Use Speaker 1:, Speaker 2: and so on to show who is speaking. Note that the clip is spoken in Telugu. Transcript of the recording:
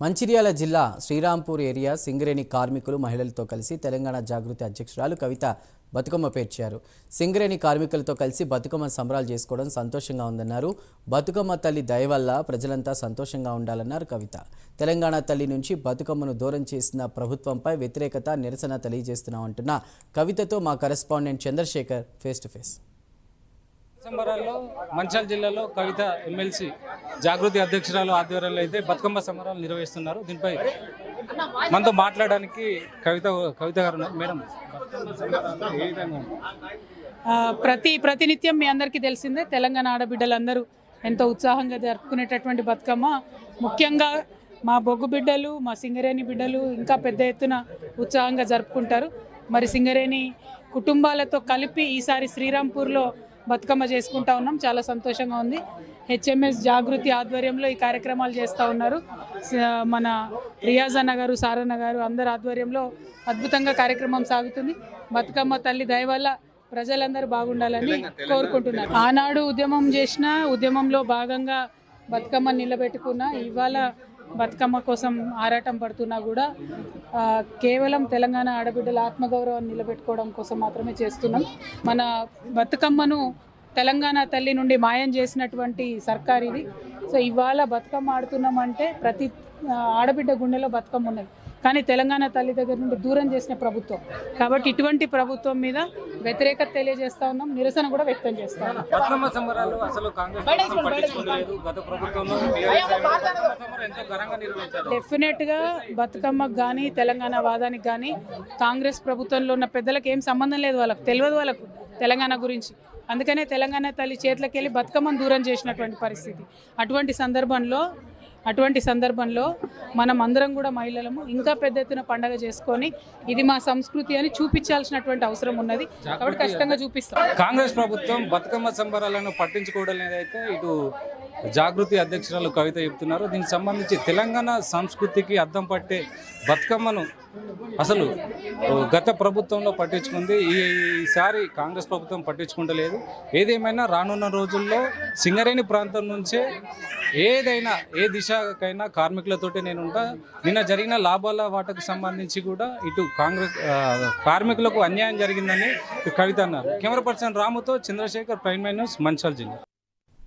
Speaker 1: మంచిర్యాల జిల్లా శ్రీరాంపూర్ ఏరియా సింగరేణి కార్మికులు మహిళలతో కలిసి తెలంగాణ జాగృతి అధ్యక్షురాలు కవిత బతుకమ్మ పేర్చారు. సింగరేణి కార్మికులతో కలిసి బతుకమ్మ సంబరాలు చేసుకోవడం సంతోషంగా ఉందన్నారు. బతుకమ్మ తల్లి దయ వల్ల ప్రజలంతా సంతోషంగా ఉండాలన్నారు కవిత. తెలంగాణ తల్లి నుంచి బతుకమ్మను దూరం చేసిన ప్రభుత్వంపై వ్యతిరేకత నిరసన తెలియజేస్తున్నామంటున్న కవితతో మా correspondent Chandrashekar face to face.
Speaker 2: సంబరాల్లో మంచిర్యాల జిల్లాలో కవిత ఎమ్మెల్సీ జాగృతి అధ్యక్షురాలు ఆధ్వర్యంలో అయితే బతుకమ్మ సంబరాలు నిర్వహిస్తున్నారు. దీనిపై మనతో మాట్లాడడానికి కవిత గారు మేడం, ఏ విధంగా
Speaker 3: ప్రతినిత్యం మీ అందరికీ తెలిసిందే, తెలంగాణ ఆడబిడ్డలందరూ ఎంతో ఉత్సాహంగా జరుపుకునేటటువంటి బతుకమ్మ. ముఖ్యంగా మా బొగ్గు బిడ్డలు, మా సింగరేణి బిడ్డలు ఇంకా పెద్ద ఎత్తున ఉత్సాహంగా జరుపుకుంటారు. మరి సింగరేణి కుటుంబాలతో కలిపి ఈసారి శ్రీరాంపూర్లో బతుకమ్మ చేసుకుంటా ఉన్నాం. చాలా సంతోషంగా ఉంది. హెచ్ఎంఎస్ జాగృతి ఆధ్వర్యంలో ఈ కార్యక్రమాలు చేస్తూ ఉన్నారు. మన రియాజ్ అన్న గారు, సారన్న గారు అందరి ఆధ్వర్యంలో అద్భుతంగా కార్యక్రమం సాగుతుంది. బతుకమ్మ తల్లి దయ వల్ల ప్రజలందరూ బాగుండాలని కోరుకుంటున్నారు. ఆనాడు ఉద్యమం చేసిన ఉద్యమంలో భాగంగా బతుకమ్మ నిలబెట్టుకున్న ఇవాళ బతుకమ్మ కోసం ఆరాటం పడుతున్నా కూడా కేవలం తెలంగాణ ఆడబిడ్డల ఆత్మగౌరవాన్ని నిలబెట్టుకోవడం కోసం మాత్రమే చేస్తున్నాం. మన బతుకమ్మను తెలంగాణ తల్లి నుండి మాయం చేసినటువంటి సర్కార్ ఇది. సో ఇవాళ బతుకమ్మ ఆడుతున్నామంటే ప్రతి ఆడబిడ్డ గుండెలో బతుకమ్మ ఉన్నది, కానీ తెలంగాణ తల్లి దగ్గర నుండి దూరం చేసిన ప్రభుత్వం. కాబట్టి ఇటువంటి ప్రభుత్వం మీద వ్యతిరేకత తెలియజేస్తా ఉన్నాం, నిరసన కూడా వ్యక్తం చేస్తా ఉన్నాం.
Speaker 2: బతుకమ్మ సంబరాలు అసలు కాంగ్రెస్ ప్రభుత్వం పట్టించుకోలేదు. గత ప్రభుత్వంలో ఎంతో ఘనంగా నిర్వహించారు.
Speaker 3: డెఫినెట్గా బతుకమ్మకు కానీ తెలంగాణ వాదానికి కానీ కాంగ్రెస్ ప్రభుత్వంలో ఉన్న పెద్దలకు ఏం సంబంధం లేదు, వాళ్ళకు తెలియదు వాళ్ళకు తెలంగాణ గురించి. అందుకనే తెలంగాణ తల్లి చేతులకు వెళ్ళి బతుకమ్మను దూరం చేసినటువంటి పరిస్థితి. అటువంటి సందర్భంలో మనం అందరం కూడా మహిళలము ఇంకా పెద్ద ఎత్తున పండగ చేసుకొని ఇది మా సంస్కృతి అని చూపించాల్సినటువంటి అవసరం ఉన్నది. కాబట్టి ఖచ్చితంగా చూపిస్తాం.
Speaker 2: కాంగ్రెస్ ప్రభుత్వం బతుకమ్మ సంబరాలను పట్టించుకోవడం లేదైతే ఇటు జాగృతి అధ్యక్షురాలు కవిత చెప్తున్నారు. దీనికి సంబంధించి తెలంగాణ సంస్కృతికి అద్దం పట్టే బతుకమ్మను అసలు గత ప్రభుత్వంలో పట్టించుకుంది, ఈసారి కాంగ్రెస్ ప్రభుత్వం పట్టించుకుంటలేదు. ఏదేమైనా రానున్న రోజుల్లో సింగరేణి ప్రాంతం నుంచే ఏదైనా ఏ దిశకైనా కార్మికులతోటి నేను ఉంటా. నిన్న జరిగిన లాభాల వాటకు సంబంధించి కూడా ఇటు కాంగ్రెస్ కార్మికులకు అన్యాయం జరిగిందని కవిత అన్నారు. కెమెరా పర్సన్ రాముతో చంద్రశేఖర్, ప్రైమ్ న్యూస్, మంచిర్యాల జిల్లా.